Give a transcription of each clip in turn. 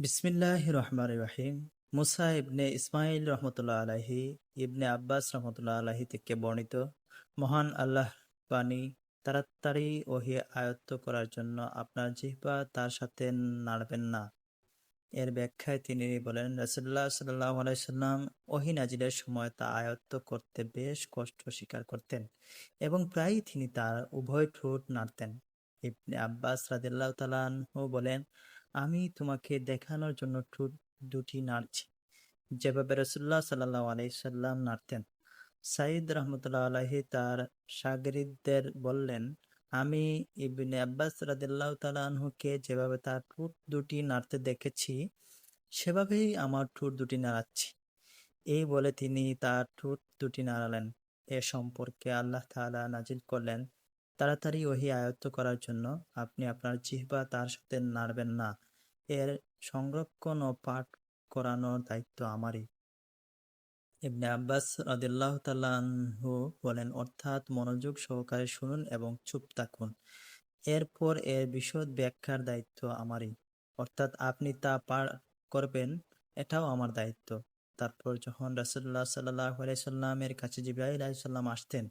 বিসমিল্লাহির রহমানির রহিম। মুসা ইবনে ইসমাইল রহমতুল্লাহ আলাইহি ইবনে আব্বাস রহমতুল্লাহ আলাইহি থেকে বর্ণিত, মহান আল্লাহ বাণী, তাড়াতাড়ি ওহী আয়ত্ত করার জন্য আপনার জিহ্বা তার সাথে নাড়বেন না। এর ব্যাখ্যায় তিনি বলেন, রাসূলুল্লাহ সাল্লাল্লাহু আলাইহি সাল্লাম ওহী নাজিলের সময় তা আয়ত্ত করতে বেশ কষ্ট স্বীকার করতেন এবং প্রায়ই তিনি তার উভয় ঠোঁট নাড়তেন। ইবনে আব্বাস রাদিয়াল্লাহু তাআলা আনহু বলেন, আমি তোমাকে দেখানোর জন্য ঠোঁট দুটি নাড়ছি, যেভাবে রাসূলুল্লাহ সাল্লাল্লাহু আলাইহি সাল্লাম নাড়তেন। সাঈদ রহমতুল্লাহ আলাইহি তার শাগির্দদের বললেন, আমি ইবনে আব্বাস রাদিয়াল্লাহু তাআলা আনহুকে যেভাবে তার ঠোঁট দুটি নাড়তে দেখেছি, সেভাবেই আমার ঠোঁট দুটি নাড়াচ্ছি। এই বলে তিনি তার ঠোঁট দুটি নাড়ালেন। এ সম্পর্কে আল্লাহ তাআলা নাজিল করলেন, তাড়াতাড়ি ওহী আয়ত্ত করার জন্য আপনি আপনার জিহ্বা তার সাথে নাড়বেন না। এর সংরক্ষণ ও পাঠ করানোর দায়িত্ব আমারই। ইবনে আব্বাস রাদিয়াল্লাহু তাআলা আনহু বলেন, অর্থাৎ মনোযোগ সহকারে শুনুন এবং চুপ থাকুন। এরপর এর বিশদ ব্যাখ্যার দায়িত্ব আমারই, অর্থাৎ আপনি তা পাঠ করবেন, এটাও আমার দায়িত্ব। তারপর যখন রাসূলুল্লাহ সাল্লাল্লাহু আলাইহি সাল্লামের কাছে জিবরাইল আলাইহিস সালাম আসতেন,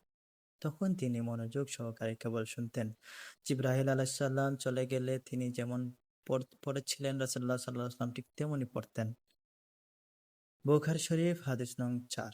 তখন তিনি মনোযোগ সহকারে কেবল শুনতেন। জিবরাইল আলাইহিস সালাম চলে গেলে তিনি যেমন পড়েছিলেন, রাসূলুল্লাহ সাল্লাল্লাহু আলাইহি সাল্লাম ঠিক তেমনই পড়তেন। বুখারী শরীফ হাদিস নং ৪।